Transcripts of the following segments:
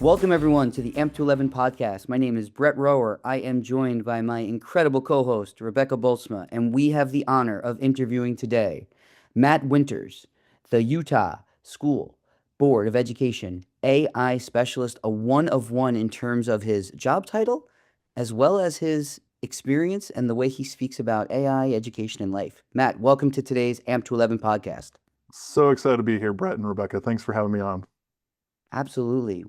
Welcome, everyone, to the AMP211 podcast. My name is Brett Roer. I am joined by my incredible co-host, Rebecca Bultsma, and we have the honor of interviewing today Matt Winters, the Utah School Board of Education AI specialist, a one of one in terms of his job title, as well as his experience and the way he speaks about AI, education, and life. Matt, welcome to today's AMP211 podcast. So excited to be here, Brett and Rebecca. Thanks for having me on. Absolutely.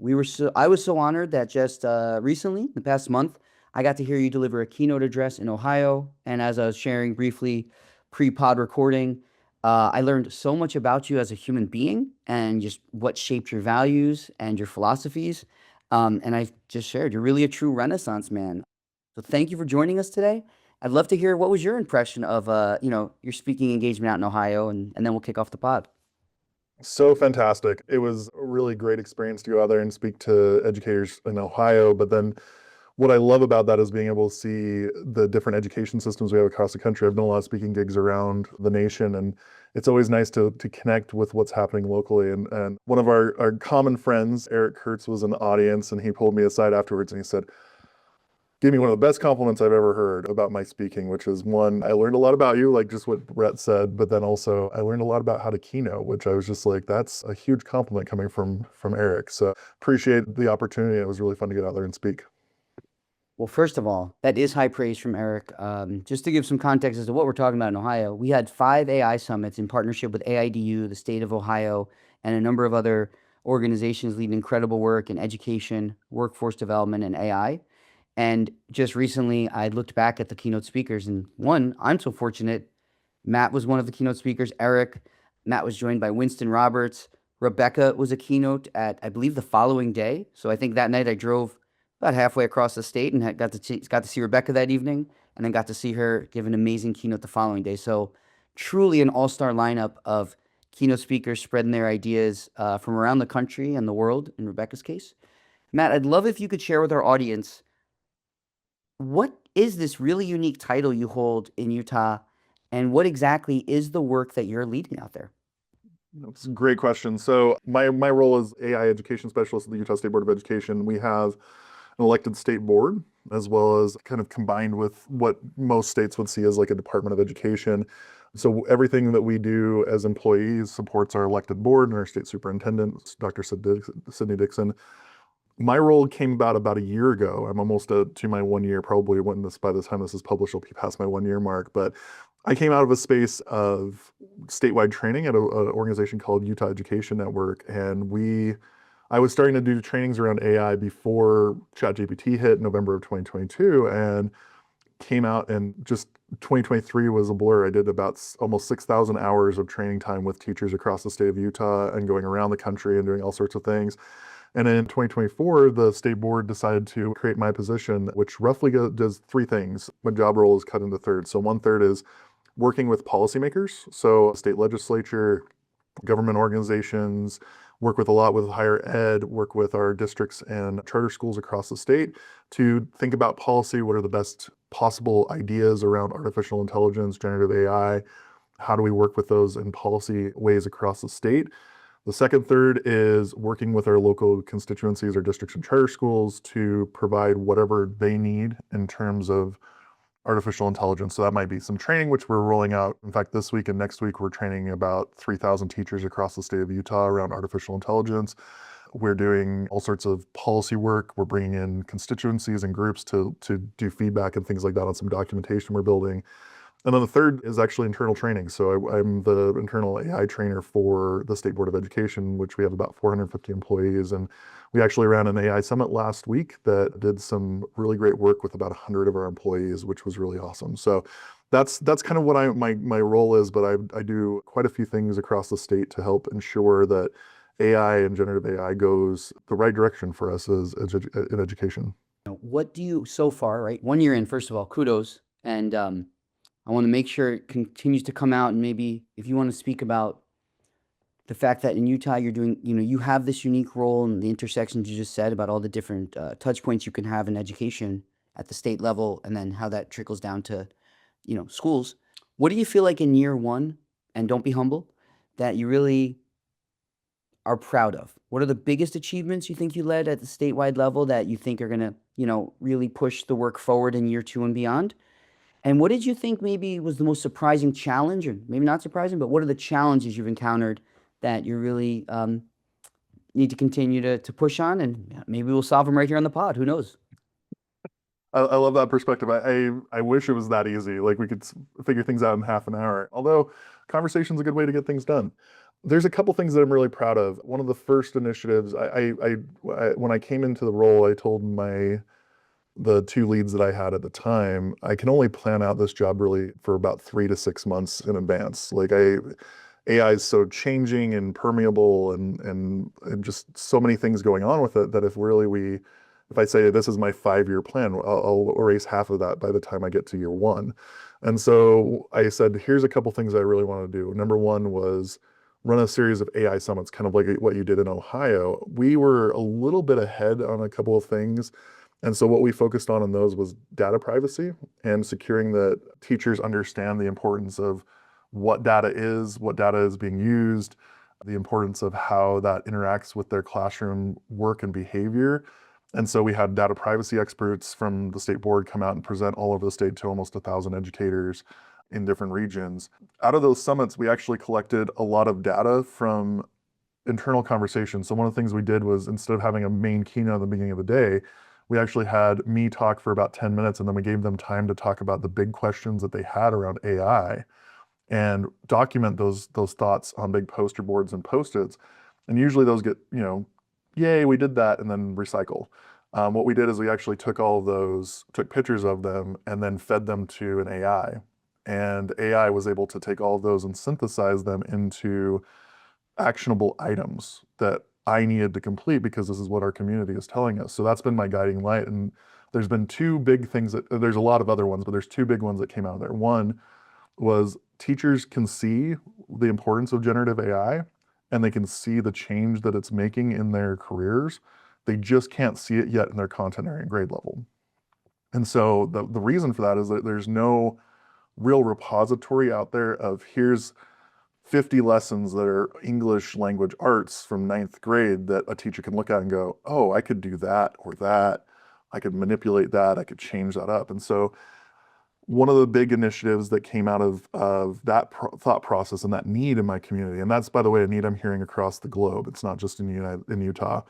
I was so honored that just recently, the past month, I got to hear you deliver a keynote address in Ohio. And as I was sharing briefly pre-pod recording, I learned so much about you as a human being and just what shaped your values and your philosophies. And I just shared, you're really a true Renaissance man. So thank you for joining us today. I'd love to hear what was your impression of, your speaking engagement out in Ohio, and then we'll kick off the pod. So fantastic. It was a really great experience to go out there and speak to educators in Ohio. But then what I love about that is being able to see the different education systems we have across the country. I've done a lot of speaking gigs around the nation, and it's always nice to connect with what's happening locally. And one of our common friends, Eric Hurtz, was in the audience, and he pulled me aside afterwards and he said, "Give me one of the best compliments I've ever heard about my speaking," which is one, I learned a lot about you, like just what Brett said, but then also I learned a lot about how to keynote, which I was just like, that's a huge compliment coming from Eric. So appreciate the opportunity. It was really fun to get out there and speak. Well, first of all, that is high praise from Eric. Just to give some context as to what we're talking about in Ohio, we had 5 AI summits in partnership with AIDU, the state of Ohio, and a number of other organizations leading incredible work in education, workforce development, and AI. And just recently, I looked back at the keynote speakers, and one, I'm so fortunate. Matt was one of the keynote speakers. Matt was joined by Winston Roberts. Rebecca was a keynote at, I believe, the following day. So I think that night I drove about halfway across the state and got to see Rebecca that evening, and then got to see her give an amazing keynote the following day. So truly an all-star lineup of keynote speakers spreading their ideas from around the country and the world, in Rebecca's case. Matt, I'd love if you could share with our audience, what is this really unique title you hold in Utah, and what exactly is the work that you're leading out there? That's a great question. So my role is AI education specialist at the Utah State Board of Education. We have an elected state board, as well as kind of combined with what most states would see as like a Department of Education. So everything that we do as employees supports our elected board and our state superintendent, Dr. Sydney Dixon. My role came about a year ago. I'm almost to my 1 year, probably by the time this is published, I'll be past my 1 year mark. But I came out of a space of statewide training at an organization called Utah Education Network. And I was starting to do trainings around AI before ChatGPT hit in November of 2022, and came out, and just 2023 was a blur. I did about almost 6,000 hours of training time with teachers across the state of Utah and going around the country and doing all sorts of things. And in 2024, the state board decided to create my position, which roughly does 3 things. My job role is cut into thirds. So 1/3 is working with policymakers, so state legislature, government organizations, work with a lot with higher ed, work with our districts and charter schools across the state to think about policy. What are the best possible ideas around artificial intelligence, generative AI? How do we work with those in policy ways across the state? The second third is working with our local constituencies, our districts and charter schools to provide whatever they need in terms of artificial intelligence. So that might be some training, which we're rolling out. In fact, this week and next week, we're training about 3,000 teachers across the state of Utah around artificial intelligence. We're doing all sorts of policy work. We're bringing in constituencies and groups to do feedback and things like that on some documentation we're building. And then the third is actually internal training. So I'm the internal AI trainer for the State Board of Education, which we have about 450 employees. And we actually ran an AI summit last week that did some really great work with about 100 of our employees, which was really awesome. So that's kind of what my role is, but I do quite a few things across the state to help ensure that AI and generative AI goes the right direction for us in education. What do you, so far, right? 1 year in, first of all, kudos. And I want to make sure it continues to come out. And maybe if you want to speak about the fact that in Utah, you're doing, you have this unique role and the intersections you just said about all the different touch points you can have in education at the state level, and then how that trickles down to, schools. What do you feel like in year 1, and don't be humble, that you really are proud of? What are the biggest achievements you think you led at the statewide level that you think are going to, really push the work forward in year 2 and beyond? And what did you think maybe was the most surprising challenge, or maybe not surprising, but what are the challenges you've encountered that you really need to continue to push on? And maybe we'll solve them right here on the pod. Who knows? I love that perspective. I wish it was that easy. Like we could figure things out in half an hour. Although conversation's a good way to get things done. There's a couple things that I'm really proud of. One of the first initiatives, when I came into the role, I told the two leads that I had at the time, I can only plan out this job really for about 3 to 6 months in advance. Like AI is so changing and permeable and just so many things going on with it that if I say this is my 5-year plan, I'll erase half of that by the time I get to year 1. And so I said, here's a couple things I really want to do. Number one was run a series of AI summits, kind of like what you did in Ohio. We were a little bit ahead on a couple of things. And so what we focused on in those was data privacy and securing that teachers understand the importance of what data is being used, the importance of how that interacts with their classroom work and behavior. And so we had data privacy experts from the state board come out and present all over the state to almost 1,000 educators in different regions. Out of those summits, we actually collected a lot of data from internal conversations. So one of the things we did was, instead of having a main keynote at the beginning of the day, we actually had me talk for about 10 minutes, and then we gave them time to talk about the big questions that they had around AI and document those thoughts on big poster boards and Post-its. And usually those get, yay, we did that, and then recycle. What we did is we actually took all of those, took pictures of them, and then fed them to an AI. And AI was able to take all of those and synthesize them into actionable items that I needed to complete because this is what our community is telling us. So that's been my guiding light. And there's been two big things there's a lot of other ones, but there's two big ones that came out of there. One was teachers can see the importance of generative AI and they can see the change that it's making in their careers. They just can't see it yet in their content area and grade level. And so the reason for that is that there's no real repository out there of here's 50 lessons that are English language arts from 9th grade that a teacher can look at and go, oh, I could do that or that. I could manipulate that. I could change that up. And so one of the big initiatives that came out of that thought process and that need in my community, and that's, by the way, a need I'm hearing across the globe, it's not just in Utah,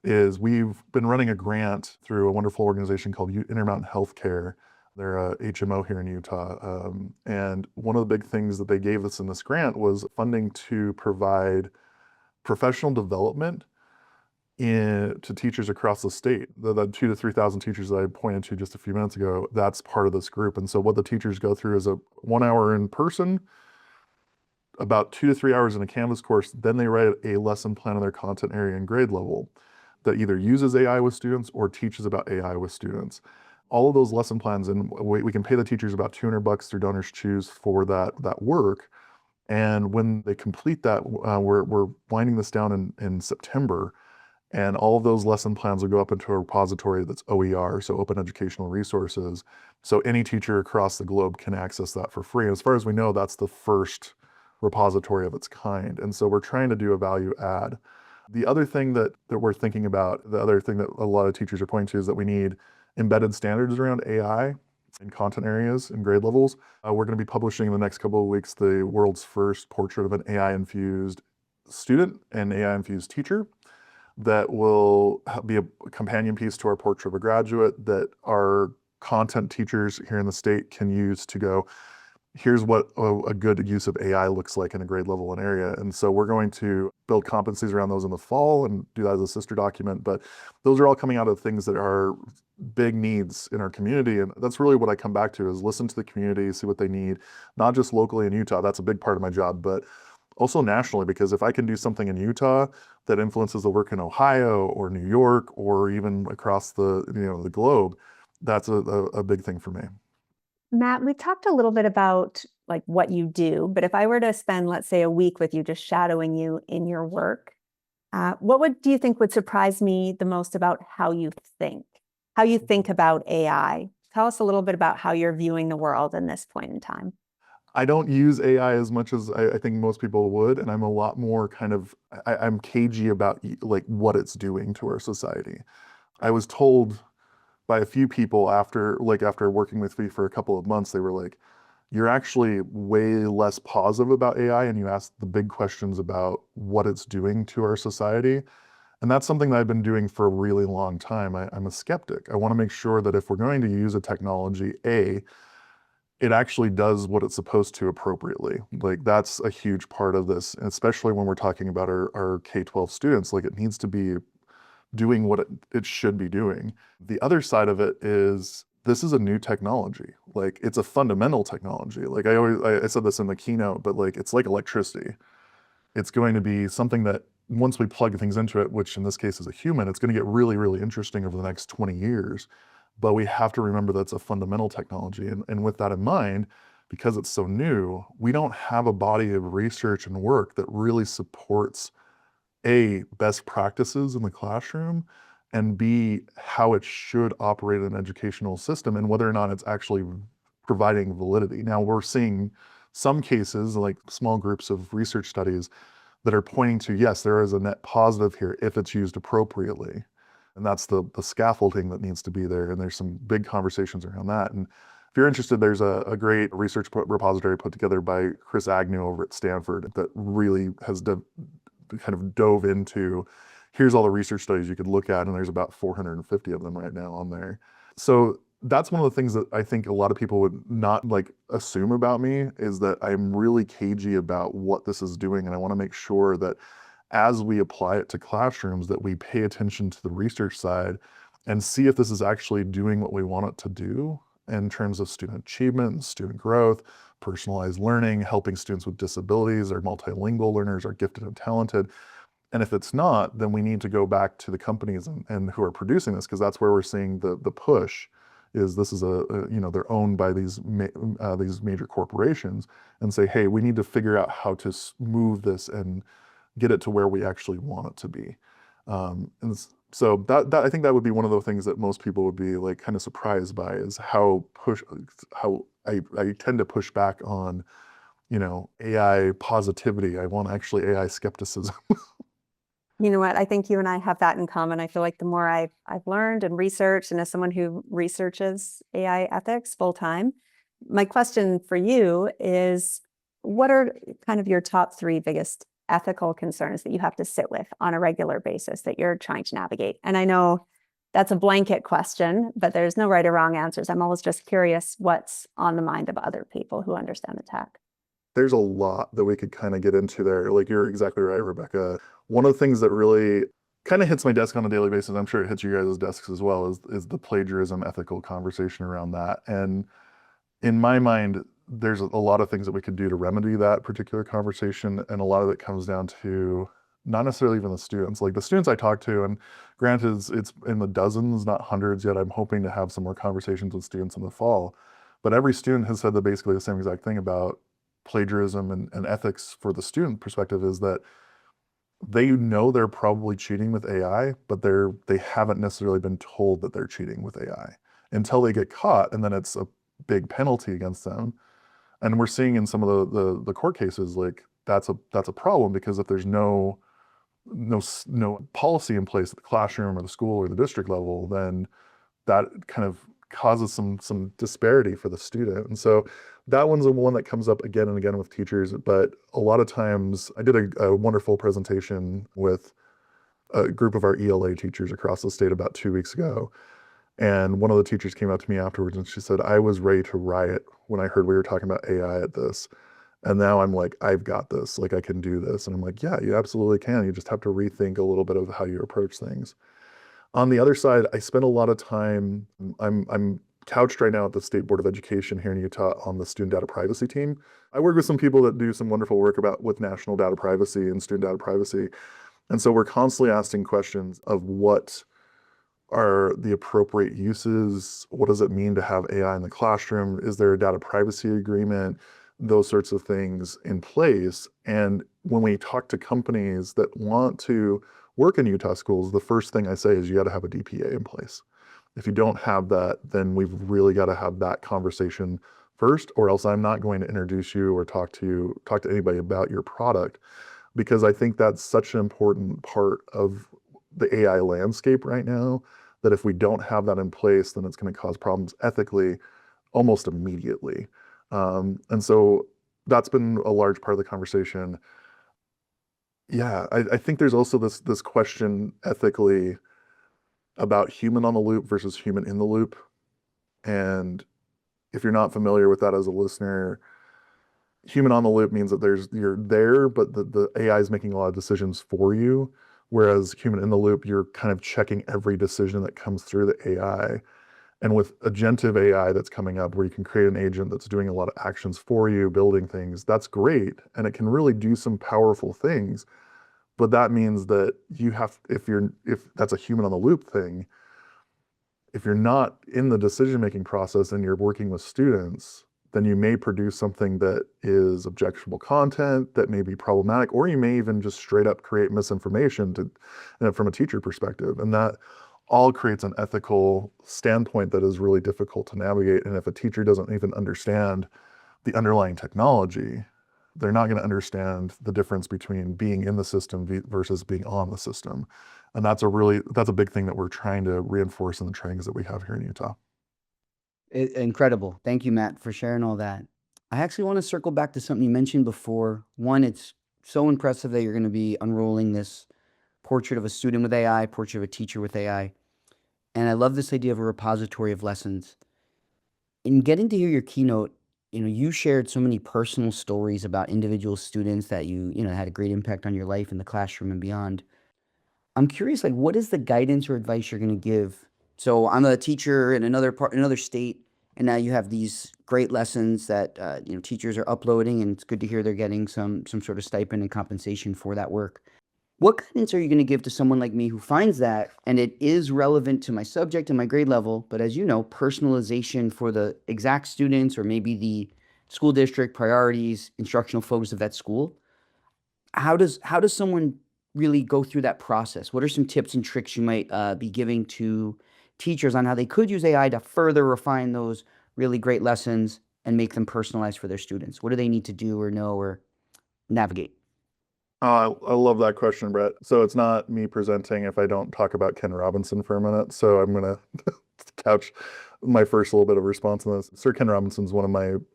is we've been running a grant through a wonderful organization called Intermountain Healthcare. They're a HMO here in Utah. And one of the big things that they gave us in this grant was funding to provide professional development to teachers across the state. The 2,000 to 3,000 teachers that I pointed to just a few minutes ago, that's part of this group. And so what the teachers go through is a 1 hour in person, about 2 to 3 hours in a Canvas course. Then they write a lesson plan on their content area and grade level that either uses AI with students or teaches about AI with students. All of those lesson plans, and we can pay the teachers about $200 through Donors Choose for that work. And when they complete that, we're winding this down in September. And all of those lesson plans will go up into a repository that's OER, so Open Educational Resources. So any teacher across the globe can access that for free. And as far as we know, that's the first repository of its kind. And so we're trying to do a value add. The other thing that we're thinking about, the other thing that a lot of teachers are pointing to, is that we need embedded standards around AI in content areas and grade levels. We're going to be publishing in the next couple of weeks the world's first portrait of an AI-infused student and AI-infused teacher that will be a companion piece to our portrait of a graduate that our content teachers here in the state can use to go, here's what a good use of AI looks like in a grade level and area. And so we're going to build competencies around those in the fall and do that as a sister document. But those are all coming out of things that are big needs in our community. And that's really what I come back to, is listen to the community, see what they need, not just locally in Utah. That's a big part of my job, but also nationally, because if I can do something in Utah that influences the work in Ohio or New York or even across the globe, that's a big thing for me. Matt, we've talked a little bit about like what you do, but if I were to spend, let's say, a week with you, just shadowing you in your work, what do you think would surprise me the most about how you think about AI? Tell us a little bit about how you're viewing the world in this point in time. I don't use AI as much as I think most people would, and I'm a lot more kind of, I'm cagey about like what it's doing to our society. I was told by a few people after working with me for a couple of months, they were like, you're actually way less positive about AI, and you ask the big questions about what it's doing to our society. And that's something that I've been doing for a really long time. I'm a skeptic. I want to make sure that if we're going to use a technology, it actually does what it's supposed to appropriately. Like that's a huge part of this, and especially when we're talking about our K-12 students, like it needs to be doing what it should be doing. The other side of it is this is a new technology. Like it's a fundamental technology. Like I said this in the keynote, but like it's like electricity. It's going to be something that once we plug things into it, which in this case is a human, it's going to get really, really interesting over the next 20 years. But we have to remember that's a fundamental technology. And with that in mind, because it's so new, we don't have a body of research and work that really supports A, best practices in the classroom, and B, how it should operate in an educational system and whether or not it's actually providing validity. Now we're seeing some cases, like small groups of research studies, that are pointing to, yes, there is a net positive here if it's used appropriately. And that's the scaffolding that needs to be there. And there's some big conversations around that. And if you're interested, there's a great research repository put together by Chris Agnew over at Stanford that really has kind of dove into, here's all the research studies you could look at, and there's about 450 of them right now on there. So that's one of the things that I think a lot of people would not like assume about me, is that I'm really cagey about what this is doing. And I want to make sure that as we apply it to classrooms, that we pay attention to the research side and see if this is actually doing what we want it to do in terms of student achievement, student growth, personalized learning, helping students with disabilities, our multilingual learners, our gifted and talented. And if it's not, then we need to go back to the companies and who are producing this, because that's where we're seeing the push. Is this is they're owned by these major corporations, and say, hey, we need to figure out how to move this and get it to where we actually want it to be. And so that I think that would be one of the things that most people would be like kind of surprised by, is how I tend to push back on, AI positivity. I want actually AI skepticism. You know what? I think you and I have that in common. I feel like the more I've learned and researched, and as someone who researches AI ethics full time, my question for you is, what are kind of your top 3 biggest ethical concerns that you have to sit with on a regular basis that you're trying to navigate? And I know that's a blanket question, but there's no right or wrong answers. I'm always just curious what's on the mind of other people who understand the tech. There's a lot that we could kind of get into there. Like you're exactly right, Rebecca. One of the things that really kind of hits my desk on a daily basis, I'm sure it hits you guys' desks as well, is the plagiarism ethical conversation around that. And in my mind, there's a lot of things that we could do to remedy that particular conversation. And a lot of it comes down to not necessarily even the students. Like the students I talk to, and granted, it's in the dozens, not hundreds yet. I'm hoping to have some more conversations with students in the fall. But every student has said basically the same exact thing about plagiarism and ethics for the student perspective, is that they know they're probably cheating with AI, but they haven't necessarily been told that they're cheating with AI until they get caught, and then it's a big penalty against them. And we're seeing in some of the court cases, like that's a problem, because if there's no policy in place at the classroom or the school or the district level, then that kind of causes some disparity for the student. And so that one's the one that comes up again and again with teachers. But a lot of times, I did a wonderful presentation with a group of our ELA teachers across the state about 2 weeks ago. And one of the teachers came up to me afterwards and she said, I was ready to riot when I heard we were talking about AI at this. And now I'm like, I've got this, like I can do this. And I'm like, yeah, you absolutely can. You just have to rethink a little bit of how you approach things. On the other side, I spend a lot of time, I'm couched right now at the State Board of Education here in Utah on the student data privacy team. I work with some people that do some wonderful work with national data privacy and student data privacy. And so we're constantly asking questions of what are the appropriate uses? What does it mean to have AI in the classroom? Is there a data privacy agreement? Those sorts of things in place. And when we talk to companies that want to work in Utah schools, the first thing I say is you got to have a DPA in place. If you don't have that, then we've really got to have that conversation first, or else I'm not going to introduce you or talk to anybody about your product, because I think that's such an important part of the AI landscape right now, that if we don't have that in place, then it's going to cause problems ethically almost immediately. And so that's been a large part of the conversation. Yeah, I think there's also this question ethically about human on the loop versus human in the loop. And if you're not familiar with that as a listener, human on the loop means that you're there, but the AI is making a lot of decisions for you. Whereas human in the loop, you're kind of checking every decision that comes through the AI. And with agentive AI that's coming up, where you can create an agent that's doing a lot of actions for you, building things, that's great. And it can really do some powerful things. But that means that if that's a human on the loop thing, if you're not in the decision-making process and you're working with students, then you may produce something that is objectionable content, that may be problematic, or you may even just straight up create misinformation from a teacher perspective. And that all creates an ethical standpoint that is really difficult to navigate. And if a teacher doesn't even understand the underlying technology, they're not going to understand the difference between being in the system versus being on the system. And that's a big thing that we're trying to reinforce in the trainings that we have here in Utah. Incredible. Thank you, Matt, for sharing all that. I actually want to circle back to something you mentioned before. One, it's so impressive that you're going to be unrolling this portrait of a student with AI, portrait of a teacher with AI. And I love this idea of a repository of lessons. In getting to hear your keynote, you shared so many personal stories about individual students that had a great impact on your life in the classroom and beyond. I'm curious, like, what is the guidance or advice you're going to give? So I'm a teacher in another state, and now you have these great lessons that teachers are uploading, and it's good to hear they're getting some sort of stipend and compensation for that work. What guidance are you going to give to someone like me who finds that and it is relevant to my subject and my grade level, but as you know, personalization for the exact students or maybe the school district priorities, instructional focus of that school? How does someone really go through that process? What are some tips and tricks you might be giving to teachers on how they could use AI to further refine those really great lessons and make them personalized for their students? What do they need to do or know or navigate? I love that question, Brett. So it's not me presenting if I don't talk about Ken Robinson for a minute. So I'm going to couch my first little bit of response on this. Sir Ken Robinson's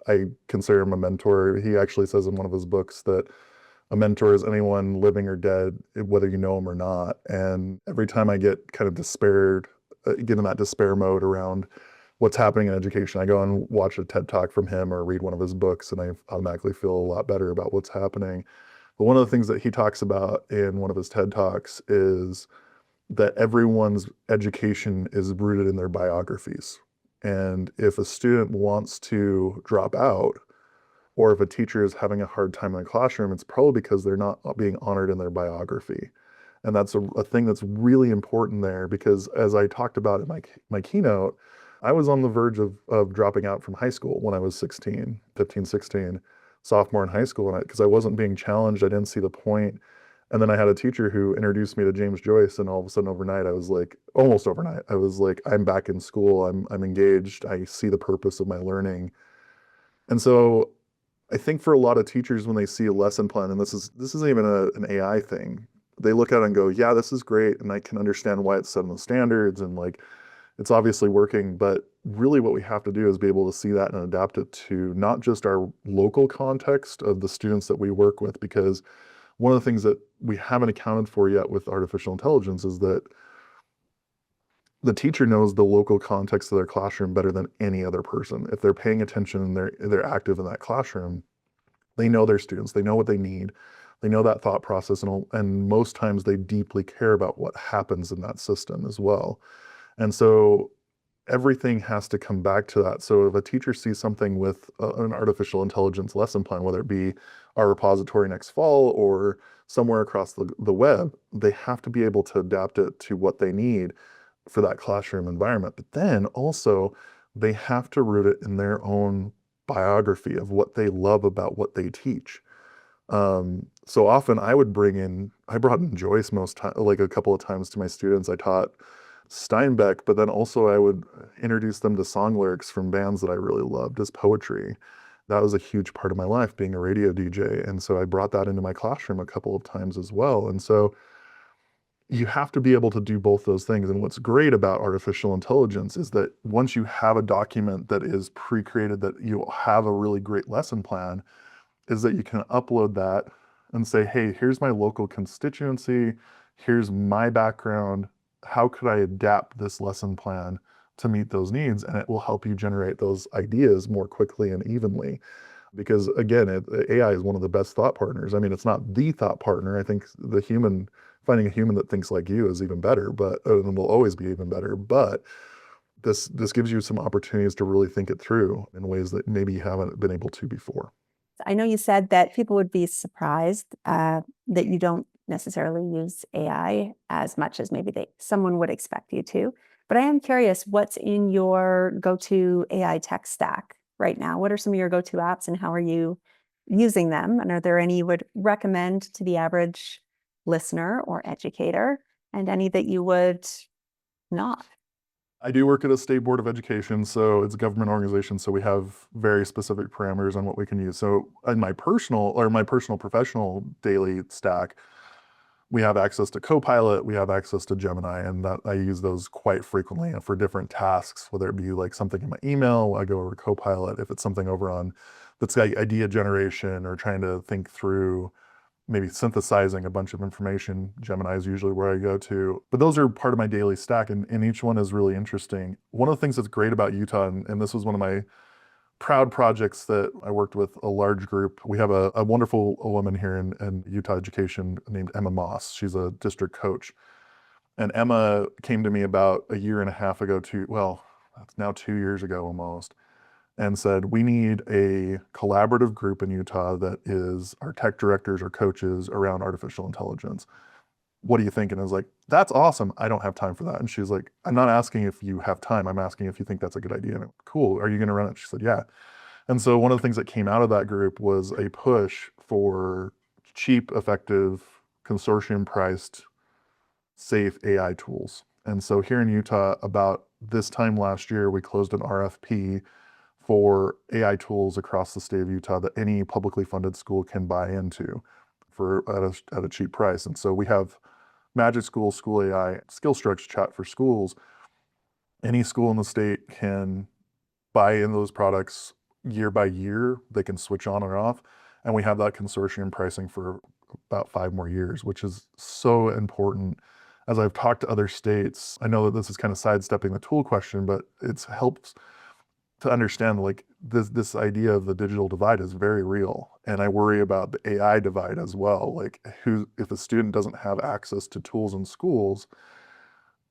I consider him a mentor. He actually says in one of his books that a mentor is anyone living or dead, whether you know him or not. And every time I get kind of get in that despair mode around what's happening in education, I go and watch a TED Talk from him or read one of his books, and I automatically feel a lot better about what's happening. But one of the things that he talks about in one of his TED Talks is that everyone's education is rooted in their biographies. And if a student wants to drop out, or if a teacher is having a hard time in the classroom, it's probably because they're not being honored in their biography. And that's a thing that's really important there, because as I talked about in my keynote, I was on the verge of dropping out from high school when I was 15, 16, sophomore in high school, because I wasn't being challenged. I didn't see the point. And then I had a teacher who introduced me to James Joyce, and all of a sudden almost overnight, I was like, I'm back in school. I'm engaged. I see the purpose of my learning. And so I think for a lot of teachers, when they see a lesson plan, and this isn't even an AI thing, they look at it and go, yeah, this is great, and I can understand why it's set in the standards, and like, it's obviously working. But really what we have to do is be able to see that and adapt it to not just our local context of the students that we work with, because one of the things that we haven't accounted for yet with artificial intelligence is that the teacher knows the local context of their classroom better than any other person. If they're paying attention and they're active in that classroom, they know their students, they know what they need, they know that thought process, and most times they deeply care about what happens in that system as well. And so everything has to come back to that. So if a teacher sees something with an artificial intelligence lesson plan, whether it be our repository next fall or somewhere across the web, they have to be able to adapt it to what they need for that classroom environment. But then also they have to root it in their own biography of what they love about what they teach. So often I brought in Joyce like a couple of times to my students. I taught Steinbeck, but then also I would introduce them to song lyrics from bands that I really loved as poetry. That was a huge part of my life, being a radio DJ. And so I brought that into my classroom a couple of times as well. And so you have to be able to do both those things. And what's great about artificial intelligence is that once you have a document that is pre-created, that you have a really great lesson plan, is that you can upload that and say, hey, here's my local constituency, here's my background, how could I adapt this lesson plan to meet those needs? And it will help you generate those ideas more quickly and evenly. Because again, AI is one of the best thought partners. I mean, it's not the thought partner. I think finding a human that thinks like you is even better, but and will always be even better. But this gives you some opportunities to really think it through in ways that maybe you haven't been able to before. I know you said that people would be surprised that you don't necessarily use AI as much as maybe someone would expect you to. But I am curious, what's in your go-to AI tech stack right now? What are some of your go-to apps and how are you using them? And are there any you would recommend to the average listener or educator, and any that you would not? I do work at a state board of education, so it's a government organization, so we have very specific parameters on what we can use. So in my personal professional daily stack, we have access to Copilot, we have access to Gemini, and that I use those quite frequently for different tasks, whether it be like something in my email, I go over Copilot. If it's something over on that's like idea generation or trying to think through maybe synthesizing a bunch of information, Gemini is usually where I go to. But those are part of my daily stack, and each one is really interesting. One of the things that's great about Utah, and this was one of my proud projects that I worked with a large group. We have a wonderful woman here in Utah education named Emma Moss. She's a district coach. And Emma came to me about a year and a half ago, that's now 2 years ago almost, and said, we need a collaborative group in Utah that is our tech directors or coaches around artificial intelligence. What do you think? And I was like, that's awesome. I don't have time for that. And she's like, I'm not asking if you have time. I'm asking if you think that's a good idea. And I went, cool. Are you going to run it? She said, yeah. And so one of the things that came out of that group was a push for cheap, effective, consortium priced, safe AI tools. And so here in Utah, about this time last year, we closed an RFP for AI tools across the state of Utah that any publicly funded school can buy into at a cheap price. And so we have Magic School, School AI, SkillStructure Chat for schools. Any school in the state can buy in those products year by year. They can switch on or off. And we have that consortium pricing for about 5 more years, which is so important. As I've talked to other states, I know that this is kind of sidestepping the tool question, but it helps to understand like this idea of the digital divide is very real. And I worry about the AI divide as well. Like if a student doesn't have access to tools in schools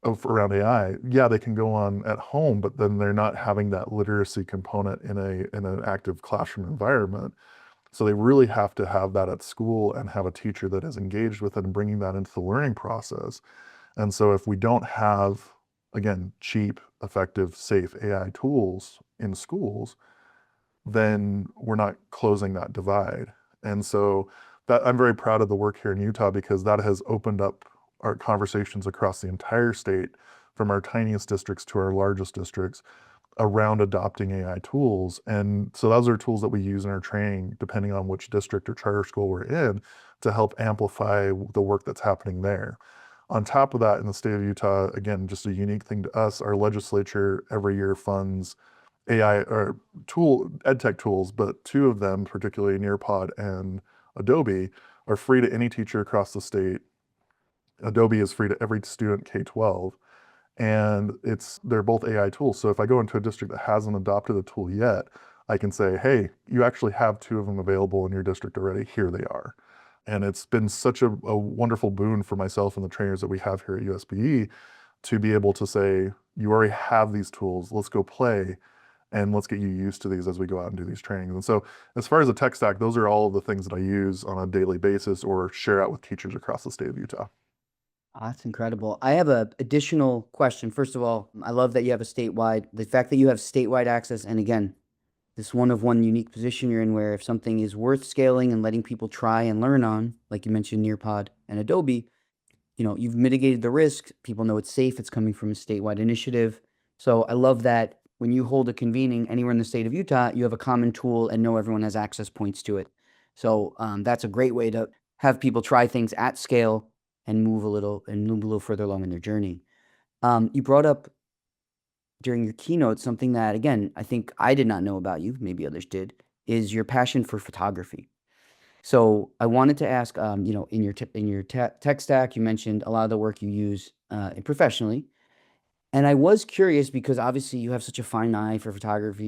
around AI, yeah, they can go on at home, but then they're not having that literacy component in an active classroom environment. So they really have to have that at school and have a teacher that is engaged with it and bringing that into the learning process. And so if we don't have, again, cheap, effective, safe AI tools in schools, then we're not closing that divide. And so that I'm very proud of the work here in Utah because that has opened up our conversations across the entire state, from our tiniest districts to our largest districts, around adopting AI tools. And so those are tools that we use in our training, depending on which district or charter school we're in, to help amplify the work that's happening there. On top of that, in the state of Utah, again, just a unique thing to us, our legislature every year funds AI or edtech tools, but 2 of them, particularly Nearpod and Adobe, are free to any teacher across the state. Adobe is free to every student K-12, and they're both AI tools. So if I go into a district that hasn't adopted a tool yet, I can say, hey, you actually have 2 of them available in your district already. Here they are. And it's been such a wonderful boon for myself and the trainers that we have here at USBE to be able to say, you already have these tools, let's go play, and let's get you used to these as we go out and do these trainings. And so as far as the tech stack, those are all of the things that I use on a daily basis or share out with teachers across the state of Utah. That's incredible. I have an additional question. First of all, I love that you have the fact that you have statewide access, and again, this one unique position you're in where if something is worth scaling and letting people try and learn on, like you mentioned Nearpod and Adobe, you've mitigated the risk. People know it's safe. It's coming from a statewide initiative. So I love that when you hold a convening anywhere in the state of Utah, you have a common tool and know everyone has access points to it. So that's a great way to have people try things at scale and move a little further along in their journey. You brought up during your keynote something that, again, I think I did not know about you, maybe others did, is your passion for photography. So I wanted to ask, in your tech stack, you mentioned a lot of the work you use professionally, and I was curious because obviously you have such a fine eye for photography.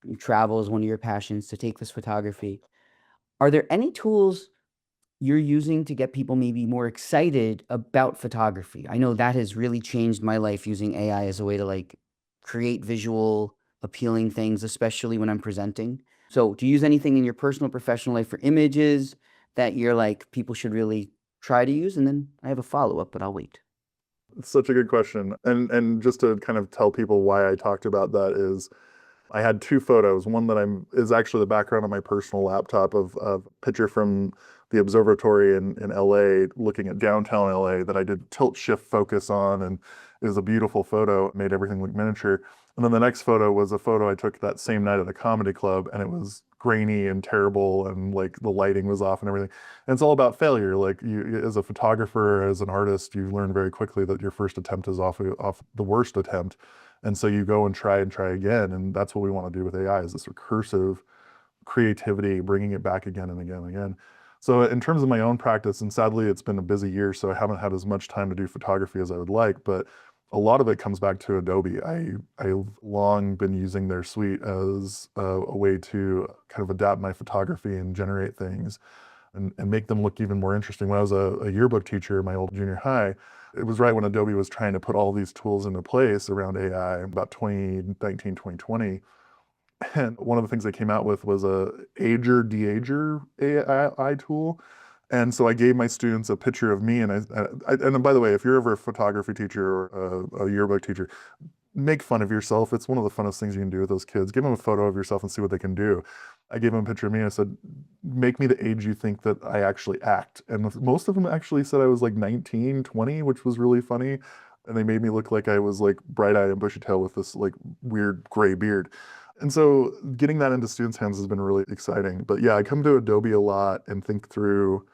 You travel as one of your passions to take this photography. Are there any tools you're using to get people maybe more excited about photography? I know that has really changed my life using AI as a way to like create visual appealing things, especially when I'm presenting. So do you use anything in your personal professional life for images that you're like people should really try to use? And then I have a follow-up, but I'll wait. It's such a good question. And just to kind of tell people why I talked about that is I had two photos. One that is actually the background on my personal laptop of a picture from the observatory in LA, looking at downtown LA that I did tilt shift focus on, and it was a beautiful photo. It made everything look miniature. And then the next photo was a photo I took that same night at a comedy club, and it was grainy and terrible, and like the lighting was off and everything. And it's all about failure. Like you, as a photographer, as an artist, you learn very quickly that your first attempt is off the worst attempt. And so you go and try again. And that's what we want to do with AI, is this recursive creativity, bringing it back again and again and again. So in terms of my own practice, and sadly it's been a busy year, so I haven't had as much time to do photography as I would like, but a lot of it comes back to Adobe. I've long been using their suite as a way to kind of adapt my photography and generate things and make them look even more interesting. When I was a yearbook teacher in my old junior high, it was right when Adobe was trying to put all these tools into place around AI, about 2019, 2020. And one of the things they came out with was a ager de-ager AI tool. And so I gave my students a picture of me, and and by the way, if you're ever a photography teacher or a yearbook teacher, make fun of yourself. It's one of the funnest things you can do with those kids. Give them a photo of yourself and see what they can do. I gave them a picture of me and I said, make me the age you think that I actually act. And most of them actually said I was like 19, 20, which was really funny. And they made me look like I was like bright-eyed and bushy-tailed with this like weird gray beard. And so getting that into students' hands has been really exciting. But yeah, I come to Adobe a lot and think through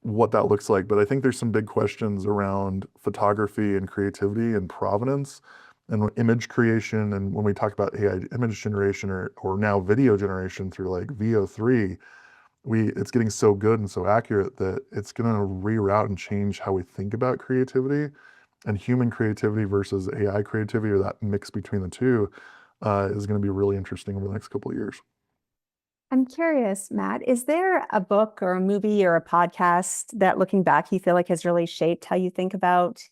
what that looks like. But I think there's some big questions around photography and creativity and provenance and image creation. And when we talk about AI image generation or now video generation through like VO3, it's getting so good and so accurate that it's going to reroute and change how we think about creativity, and human creativity versus AI creativity, or that mix between the two, is going to be really interesting over the next couple of years. I'm curious, Matt, is there a book or a movie or a podcast that looking back, you feel like has really shaped how you think about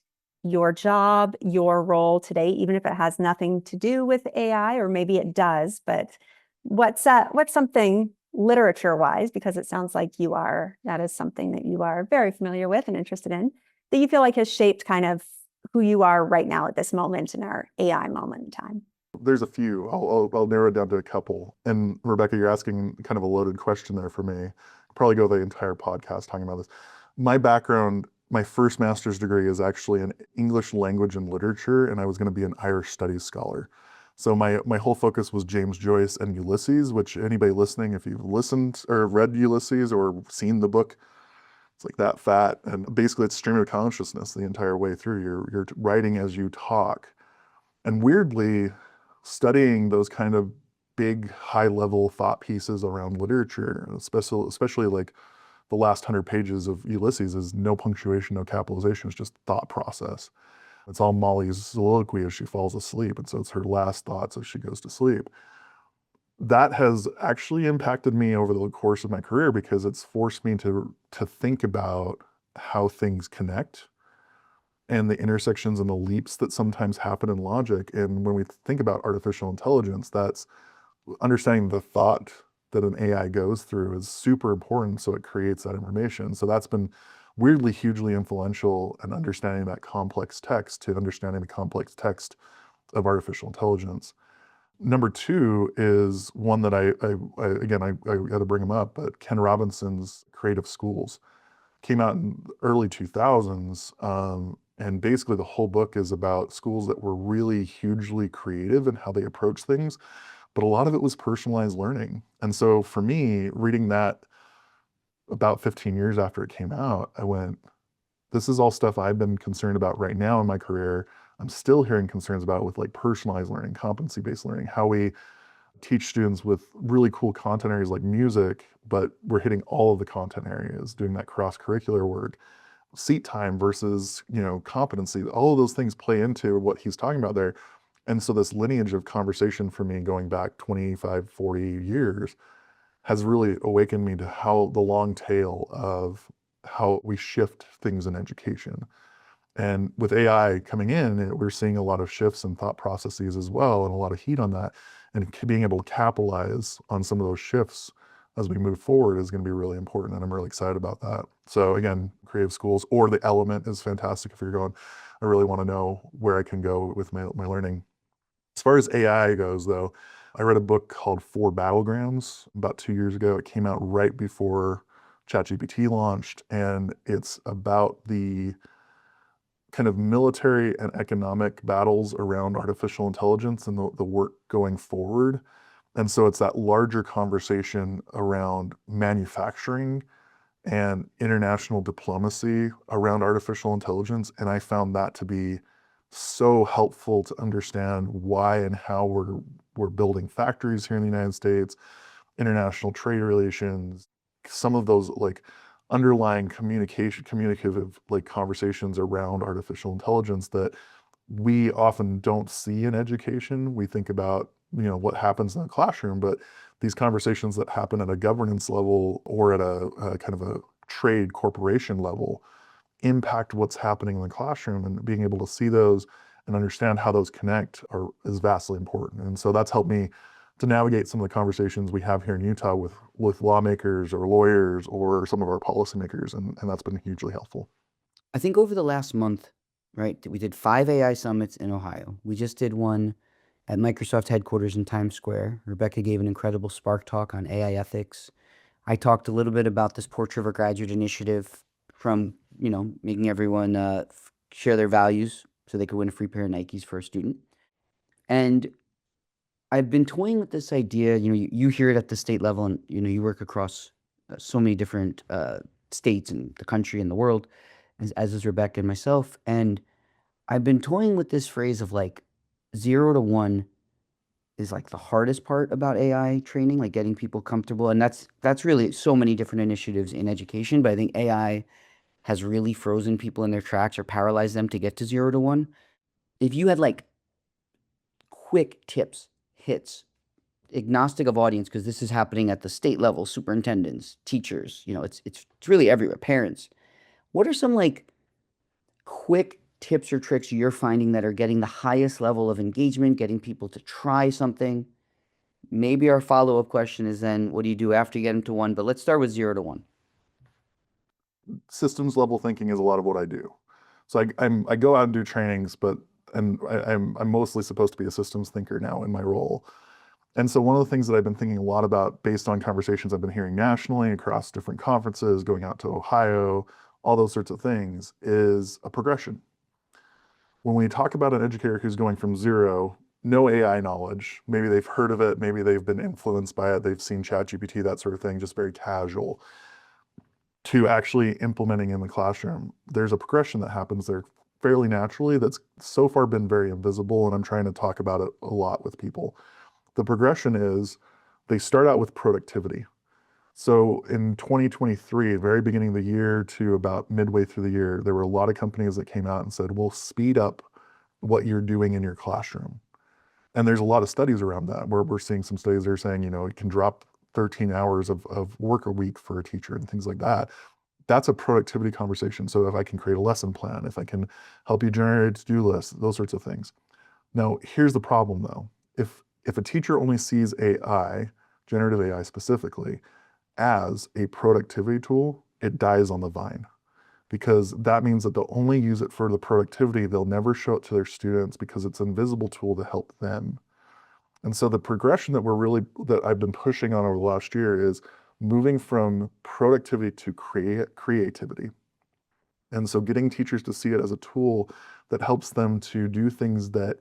your job, your role today, even if it has nothing to do with AI, or maybe it does, but what's something literature-wise, because it sounds like that is something that you are very familiar with and interested in, that you feel like has shaped kind of who you are right now at this moment in our AI moment in time? There's a few. I'll narrow it down to a couple. And Rebecca, you're asking kind of a loaded question there for me. I'll probably go the entire podcast talking about this. My background, my first master's degree is actually in English language and literature, and I was going to be an Irish studies scholar. So my whole focus was James Joyce and Ulysses, which anybody listening, if you've listened or read Ulysses or seen the book, it's like that fat. And basically it's stream of consciousness the entire way through. You're writing as you talk. And weirdly, studying those kind of big, high-level thought pieces around literature, especially like the last 100 pages of Ulysses, is no punctuation, no capitalization. It's just thought process. It's all Molly's soliloquy as she falls asleep, and so it's her last thoughts as she goes to sleep. That has actually impacted me over the course of my career because it's forced me to think about how things connect and the intersections and the leaps that sometimes happen in logic. And when we think about artificial intelligence, that's understanding the thought that an AI goes through is super important, so it creates that information. So that's been weirdly hugely influential in understanding that complex text to understanding the complex text of artificial intelligence. Number two is one that I got to bring him up, but Ken Robinson's Creative Schools. came out in the early 2000s. And basically the whole book is about schools that were really hugely creative in how they approach things, but a lot of it was personalized learning. And so for me, reading that about 15 years after it came out, I went, this is all stuff I've been concerned about right now in my career. I'm still hearing concerns about with like personalized learning, competency-based learning, how we teach students with really cool content areas like music, but we're hitting all of the content areas, doing that cross-curricular work. Seat time versus, competency, all of those things play into what he's talking about there. And so this lineage of conversation for me going back 25, 40 years has really awakened me to how the long tail of how we shift things in education. And with AI coming in, we're seeing a lot of shifts in thought processes as well, and a lot of heat on that. And being able to capitalize on some of those shifts as we move forward is going to be really important. And I'm really excited about that. So again, creative schools or the element is fantastic if you're going, I really want to know where I can go with my learning. As far as AI goes, though, I read a book called Four Battlegrounds about 2 years ago. It came out right before ChatGPT launched, and it's about the kind of military and economic battles around artificial intelligence and the work going forward. And so it's that larger conversation around manufacturing and international diplomacy around artificial intelligence. And I found that to be so helpful to understand why and how we're building factories here in the United States, international trade relations, some of those like underlying communicative like conversations around artificial intelligence that we often don't see in education. We think about, what happens in the classroom, but these conversations that happen at a governance level or at a kind of a trade corporation level impact what's happening in the classroom, and being able to see those and understand how those connect is vastly important. And so that's helped me to navigate some of the conversations we have here in Utah with lawmakers or lawyers or some of our policymakers, and that's been hugely helpful. I think over the last month, right, we did 5 AI summits in Ohio. We just did one at Microsoft headquarters in Times Square. Rebecca gave an incredible Spark talk on AI ethics. I talked a little bit about this Portrait of a Graduate initiative from, making everyone share their values so they could win a free pair of Nikes for a student. And I've been toying with this idea, you hear it at the state level, and, you work across so many different states and the country and the world, as is Rebecca and myself. And I've been toying with this phrase of like 0 to 1 is like the hardest part about AI training, like getting people comfortable. And that's really so many different initiatives in education. But I think AI has really frozen people in their tracks or paralyzed them to get to 0 to 1. If you had like quick tips, hits, agnostic of audience, because this is happening at the state level, superintendents, teachers, it's really everywhere, parents. What are some like quick tips or tricks you're finding that are getting the highest level of engagement, getting people to try something? Maybe our follow-up question is then, what do you do after you get them to 1? But let's start with 0 to 1. Systems level thinking is a lot of what I do. So I go out and do trainings, I'm mostly supposed to be a systems thinker now in my role. And so one of the things that I've been thinking a lot about based on conversations I've been hearing nationally across different conferences, going out to Ohio, all those sorts of things, is a progression. When we talk about an educator who's going from 0, no AI knowledge, maybe they've heard of it, maybe they've been influenced by it, they've seen ChatGPT, that sort of thing, just very casual, to actually implementing in the classroom, there's a progression that happens there fairly naturally that's so far been very invisible, and I'm trying to talk about it a lot with people. The progression is they start out with productivity. So in 2023, very beginning of the year to about midway through the year, there were a lot of companies that came out and said, we'll speed up what you're doing in your classroom. And there's a lot of studies around that, where we're seeing some studies that are saying, it can drop 13 hours of work a week for a teacher and things like that. That's a productivity conversation. So if I can create a lesson plan, if I can help you generate a to-do list, those sorts of things. Now, here's the problem though. If a teacher only sees AI, generative AI specifically, as a productivity tool, it dies on the vine, because that means that they'll only use it for the productivity. They'll never show it to their students because it's an invisible tool to help them. And so the progression that I've been pushing on over the last year is, moving from productivity to creativity. And so getting teachers to see it as a tool that helps them to do things that,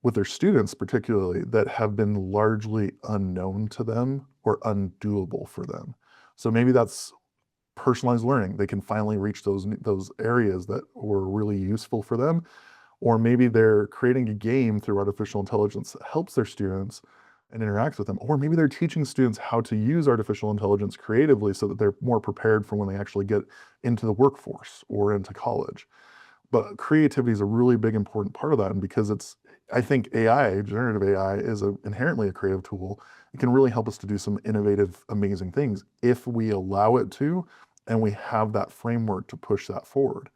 with their students particularly, that have been largely unknown to them or undoable for them. So maybe that's personalized learning. They can finally reach those areas that were really useful for them. Or maybe they're creating a game through artificial intelligence that helps their students and interacts with them. Or maybe they're teaching students how to use artificial intelligence creatively so that they're more prepared for when they actually get into the workforce or into college. But creativity is a really big, important part of that. And because I think AI, generative AI, is inherently a creative tool. It can really help us to do some innovative, amazing things if we allow it to, and we have that framework to push that forward.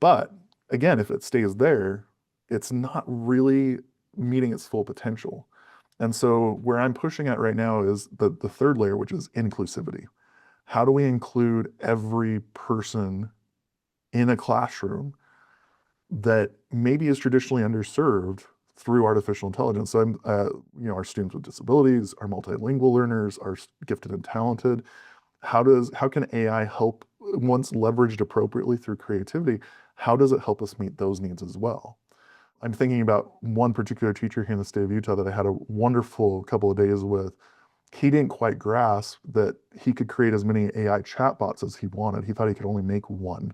But again, if it stays there, it's not really meeting its full potential. And so where I'm pushing at right now is the third layer, which is inclusivity. How do we include every person in a classroom that maybe is traditionally underserved through artificial intelligence? So our students with disabilities, our multilingual learners, our gifted and talented. How can AI help, once leveraged appropriately through creativity, how does it help us meet those needs as well? I'm thinking about one particular teacher here in the state of Utah that I had a wonderful couple of days with. He didn't quite grasp that he could create as many AI chatbots as he wanted. He thought he could only make one.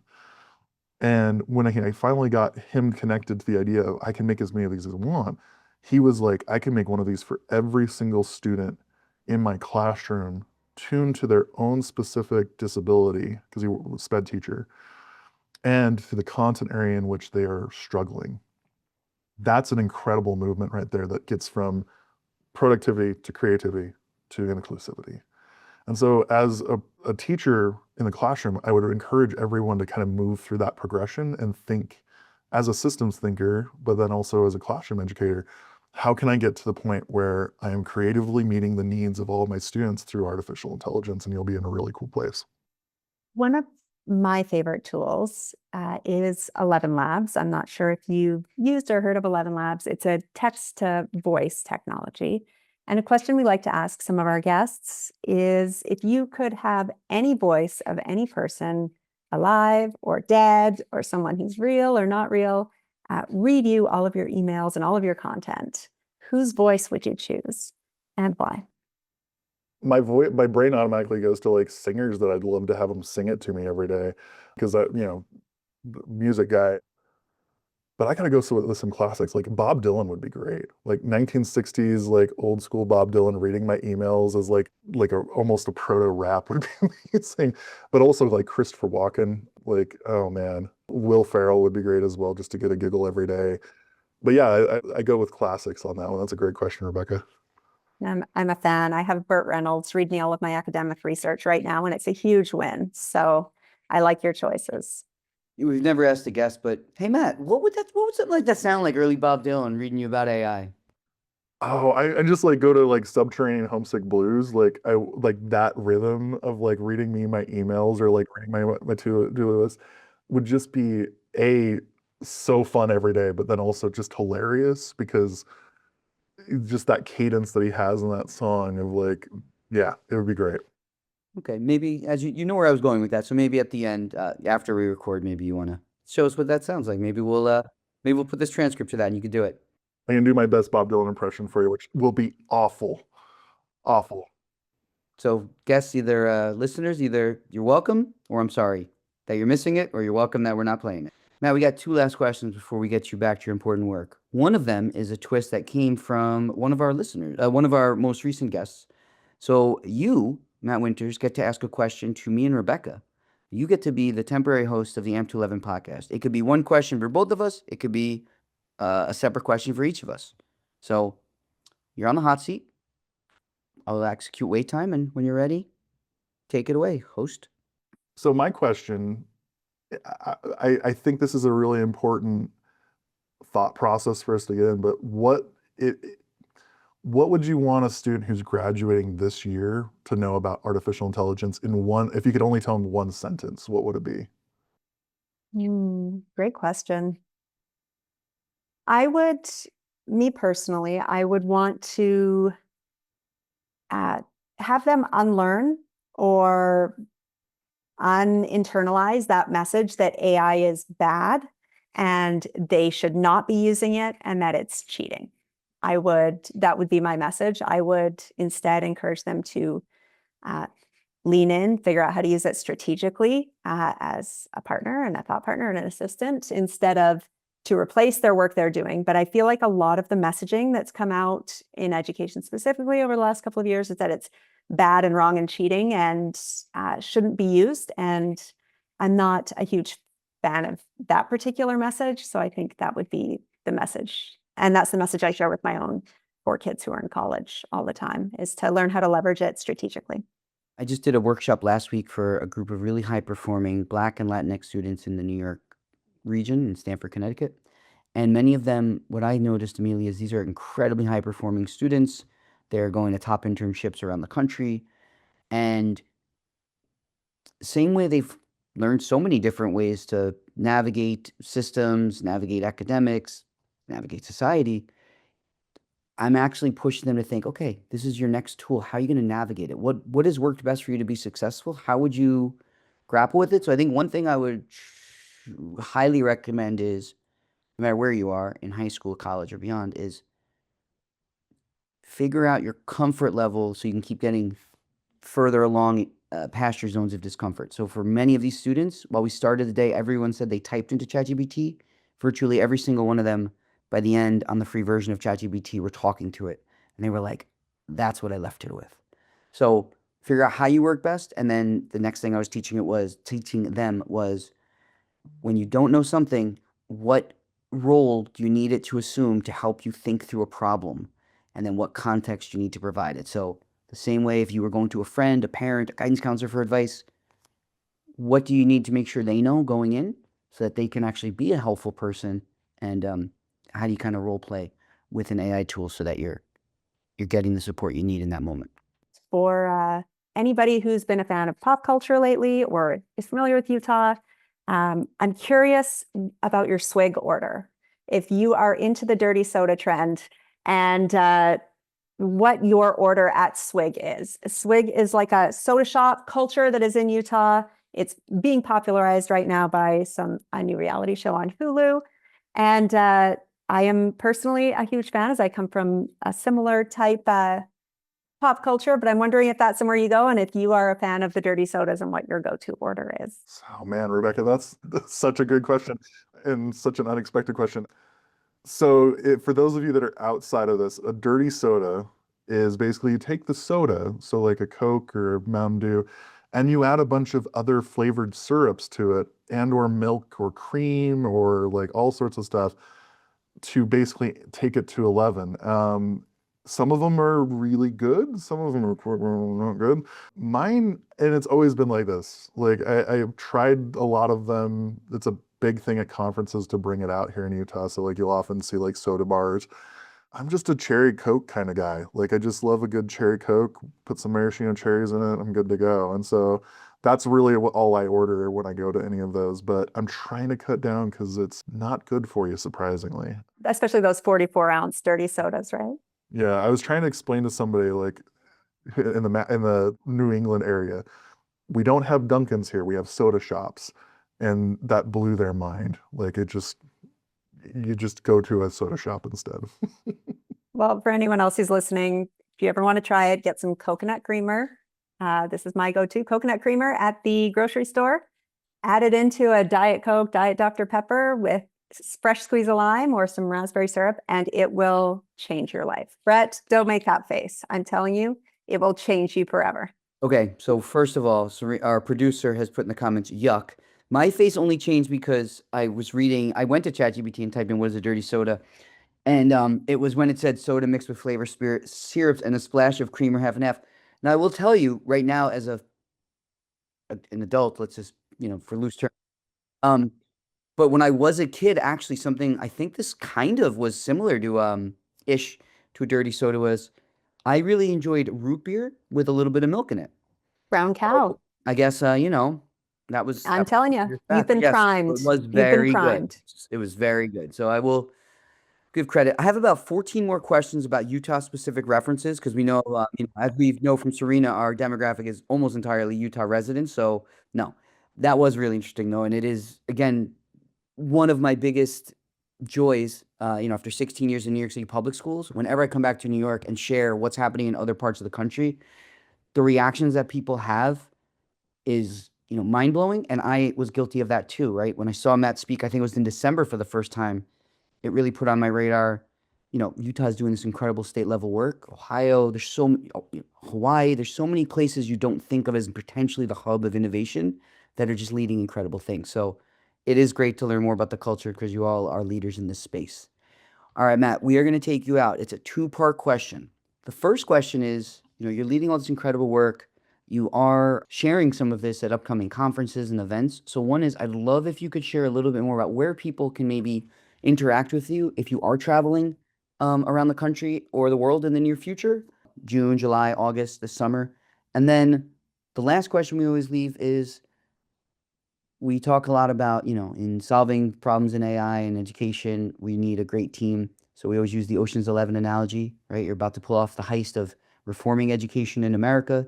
And when I finally got him connected to the idea of I can make as many of these as I want, he was like, I can make one of these for every single student in my classroom, tuned to their own specific disability, because he was a SPED teacher, and to the content area in which they are struggling. That's an incredible movement right there that gets from productivity to creativity to inclusivity. And so as a teacher in the classroom, I would encourage everyone to kind of move through that progression and think as a systems thinker, but then also as a classroom educator, how can I get to the point where I am creatively meeting the needs of all of my students through artificial intelligence? And you'll be in a really cool place. One of my favorite tools is 11 Labs. I'm not sure if you've used or heard of 11 Labs. It's a text to voice technology. And a question we like to ask some of our guests is if you could have any voice of any person, alive or dead, or someone who's real or not real, read you all of your emails and all of your content, whose voice would you choose and why? My brain automatically goes to like singers that I'd love to have them sing it to me every day, because music guy. But I gotta go with some classics. Like Bob Dylan would be great. Like 1960s, like old school Bob Dylan reading my emails as almost a proto rap would be amazing. But also like Christopher Walken, like, oh man, Will Ferrell would be great as well, just to get a giggle every day. But yeah, I go with classics on that one. That's a great question, Rebecca. I'm a fan. I have Burt Reynolds read me all of my academic research right now, and it's a huge win. So I like your choices. We've never asked a guest, but hey, Matt, what would something like that sound like? Early Bob Dylan reading you about AI. Oh, I just like go to like Subterranean Homesick Blues. Like I like that rhythm of like reading me my emails or like reading my to-do list would just be so fun every day, but then also just hilarious because just that cadence that he has in that song of like, yeah, it would be great. Okay, maybe as you know where I was going with that, so maybe at the end, after we record, maybe you want to show us what that sounds like. Maybe we'll put this transcript to that, and you can do it. I can do my best Bob Dylan impression for you, which will be awful, awful. So, guests, listeners, either you're welcome or I'm sorry that you're missing it, or you're welcome that we're not playing it. Now, we got two last questions before we get you back to your important work. One of them is a twist that came from one of our listeners, one of our most recent guests. So you, Matt Winters, get to ask a question to me and Rebecca. You get to be the temporary host of the AMP211 podcast. It could be one question for both of us. It could be a separate question for each of us. So you're on the hot seat. I'll execute wait time, and when you're ready, take it away, host. So my question, I think this is a really important thought process for us to get in, but what would you want a student who's graduating this year to know about artificial intelligence if you could only tell them one sentence, what would it be? Great question. Me personally, I would want to have them unlearn or uninternalize that message that AI is bad and they should not be using it and that it's cheating. That would be my message. I would instead encourage them to lean in, figure out how to use it strategically as a partner and a thought partner and an assistant instead of to replace their work they're doing. But I feel like a lot of the messaging that's come out in education specifically over the last couple of years is that it's bad and wrong and cheating and shouldn't be used. And I'm not a huge fan of that particular message. So I think that would be the message. And that's the message I share with my own 4 kids who are in college all the time, is to learn how to leverage it strategically. I just did a workshop last week for a group of really high-performing Black and Latinx students in the New York region in Stamford, Connecticut. And many of them, what I noticed immediately is these are incredibly high-performing students. They're going to top internships around the country. And same way they've learned so many different ways to navigate systems, navigate academics, navigate society, I'm actually pushing them to think, okay, this is your next tool. How are you going to navigate it? What has worked best for you to be successful? How would you grapple with it? So I think one thing I would highly recommend is, no matter where you are in high school, college, or beyond, is figure out your comfort level so you can keep getting further along past your zones of discomfort. So for many of these students, while we started the day, everyone said they typed into ChatGPT. Virtually every single one of them, by the end, on the free version of ChatGPT, were talking to it. And they were like, that's what I left it with. So figure out how you work best. And then the next thing I was teaching them was, when you don't know something, what role do you need it to assume to help you think through a problem? And then what context you need to provide it. So the same way if you were going to a friend, a parent, a guidance counselor for advice, what do you need to make sure they know going in so that they can actually be a helpful person? And how do you kind of role play with an AI tool so that you're getting the support you need in that moment? For anybody who's been a fan of pop culture lately or is familiar with Utah, I'm curious about your swig order. If you are into the dirty soda trend and what your order at Swig is. Swig is like a soda shop culture that is in Utah. It's being popularized right now by a new reality show on Hulu. And I am personally a huge fan, as I come from a similar type pop culture, but I'm wondering if that's somewhere you go and if you are a fan of the dirty sodas and what your go-to order is. Oh man, Rebecca, that's such a good question and such an unexpected question. So for those of you that are outside of this, a dirty soda is basically you take the soda, so like a Coke or a Mountain Dew, and you add a bunch of other flavored syrups to it and or milk or cream or like all sorts of stuff to basically take it to 11. Some of them are really good. Some of them are not good. Mine, and it's always been like this. Like I've tried a lot of them. It's a big thing at conferences to bring it out here in Utah. So like you'll often see like soda bars. I'm just a cherry Coke kind of guy. Like I just love a good cherry Coke, put some maraschino cherries in it, I'm good to go. And so that's really all I order when I go to any of those. But I'm trying to cut down because it's not good for you, surprisingly. Especially those 44-ounce dirty sodas, right? Yeah, I was trying to explain to somebody like in the New England area, we don't have Dunkins here, we have soda shops. And that blew their mind. Like you just go to a soda shop instead. Well, for anyone else who's listening, if you ever want to try it, get some coconut creamer. This is my go-to coconut creamer at the grocery store. Add it into a Diet Coke, Diet Dr. Pepper with fresh squeeze of lime or some raspberry syrup, and it will change your life. Brett, don't make that face. I'm telling you, it will change you forever. Okay, so first of all, our producer has put in the comments, yuck. My face only changed because I went to ChatGPT and typed in what is a dirty soda. And it was when it said soda mixed with flavor syrups and a splash of cream or half and half. Now, I will tell you right now, as an adult, let's just, for loose term. But when I was a kid, actually something, I think this kind of was similar to to a dirty soda was, I really enjoyed root beer with a little bit of milk in it. Brown cow. I guess, that was. I'm telling you, you've been Yes, primed. it was You've been very good. primed. It was very good. So I will give credit. I have about 14 more questions about Utah specific references because we know, as we know from Serena, our demographic is almost entirely Utah residents. So no, that was really interesting though. And it is, again, one of my biggest joys, after 16 years in New York City public schools, whenever I come back to New York and share what's happening in other parts of the country, the reactions that people have is, mind blowing. And I was guilty of that too, right? When I saw Matt speak, I think it was in December for the first time, it really put on my radar. Utah is doing this incredible state level work. Ohio, Hawaii, there's so many places you don't think of as potentially the hub of innovation that are just leading incredible things. So it is great to learn more about the culture because you all are leaders in this space. All right, Matt, we are going to take you out. It's a two-part question. The first question is, you're leading all this incredible work. You are sharing some of this at upcoming conferences and events. So one is, I'd love if you could share a little bit more about where people can maybe interact with you if you are traveling around the country or the world in the near future, June, July, August, this summer. And then the last question we always leave is, we talk a lot about, in solving problems in AI and education, we need a great team. So we always use the Ocean's 11 analogy, right? You're about to pull off the heist of reforming education in America.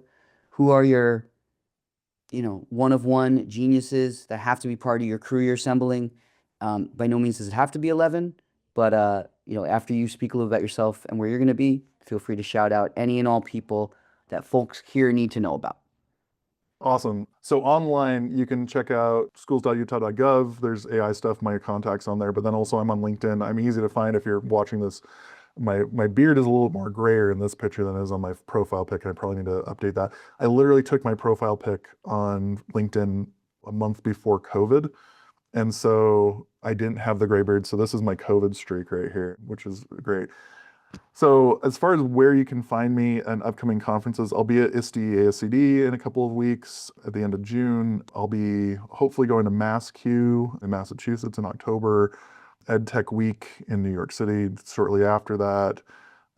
Who are your, one of one geniuses that have to be part of your crew you're assembling? By no means does it have to be 11, but, after you speak a little about yourself and where you're going to be, feel free to shout out any and all people that folks here need to know about. Awesome. So online, you can check out schools.utah.gov. There's AI stuff, my contacts on there, but then also I'm on LinkedIn. I'm easy to find if you're watching this. My beard is a little more grayer in this picture than it is on my profile pic, and I probably need to update that. I literally took my profile pic on LinkedIn a month before COVID, and so I didn't have the gray beard. So this is my COVID streak right here, which is great. So as far as where you can find me and upcoming conferences, I'll be at ISTE ASCD in a couple of weeks at the end of June. I'll be hopefully going to MassQ in Massachusetts in October, EdTech Week in New York City shortly after that,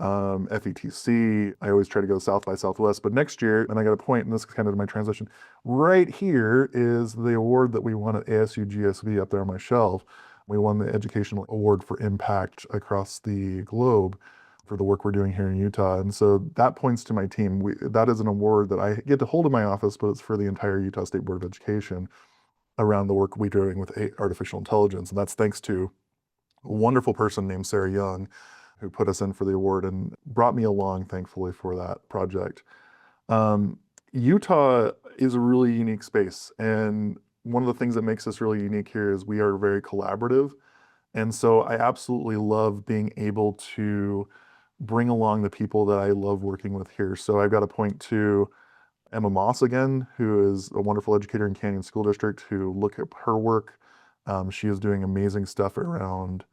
FETC. I always try to go South by Southwest, but next year, and I got a point, and this is kind of my transition, right here is the award that we won at ASU GSV up there on my shelf. We won the Educational Award for Impact across the globe for the work we're doing here in Utah. And so that points to my team. That is an award that I get to hold in my office, but it's for the entire Utah State Board of Education around the work we're doing with artificial intelligence. And that's thanks to a wonderful person named Sarah Young, who put us in for the award and brought me along, thankfully, for that project. Utah is a really unique space. And one of the things that makes us really unique here is we are very collaborative. And so I absolutely love being able to bring along the people that I love working with here. So I've got to point to Emma Moss again, who is a wonderful educator in Canyon School District, who look at her work. She is doing amazing stuff around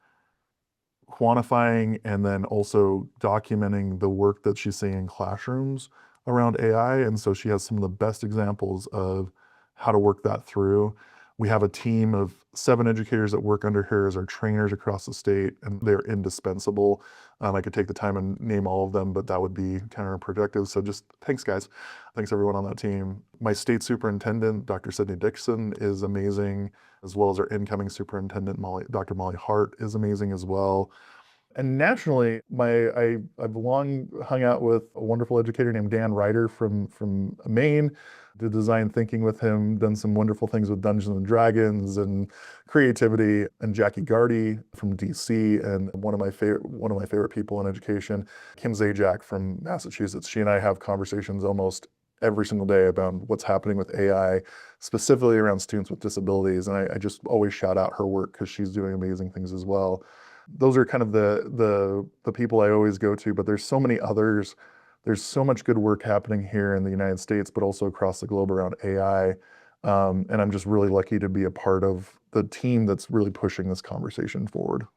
quantifying and then also documenting the work that she's seeing in classrooms around AI. And so she has some of the best examples of how to work that through. We have a team of 7 educators that work under her as our trainers across the state, and they're indispensable. I could take the time and name all of them, but that would be counterproductive. So just thanks, guys. Thanks, everyone on that team. My state superintendent, Dr. Sydney Dixon, is amazing, as well as our incoming superintendent, Dr. Molly Hart, is amazing as well. And nationally, I've long hung out with a wonderful educator named Dan Ryder from Maine. Did design thinking with him, done some wonderful things with Dungeons and Dragons and creativity, and Jackie Gardy from DC, and one of my favorite people in education, Kim Zajac from Massachusetts. She and I have conversations almost every single day about what's happening with AI, specifically around students with disabilities. And I just always shout out her work because she's doing amazing things as well. Those are kind of the people I always go to, but there's so many others. There's so much good work happening here in the United States, but also across the globe around AI. And I'm just really lucky to be a part of the team that's really pushing this conversation forward.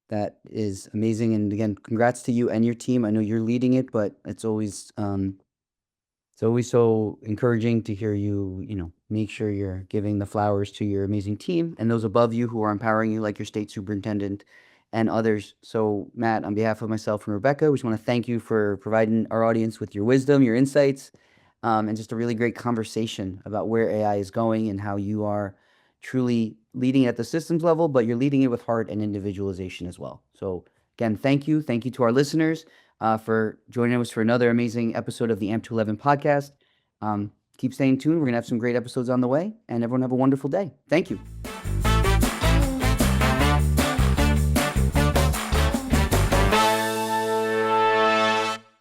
That is amazing. And again, congrats to you and your team. I know you're leading it, but it's always so encouraging to hear you, make sure you're giving the flowers to your amazing team and those above you who are empowering you, like your state superintendent and others. So Matt, on behalf of myself and Rebecca, we just want to thank you for providing our audience with your wisdom, your insights, and just a really great conversation about where AI is going and how you are truly leading at the systems level, but you're leading it with heart and individualization as well. So again, thank you. Thank you to our listeners for joining us for another amazing episode of the AMP to 11 podcast. Keep staying tuned. We're going to have some great episodes on the way, and everyone have a wonderful day. Thank you.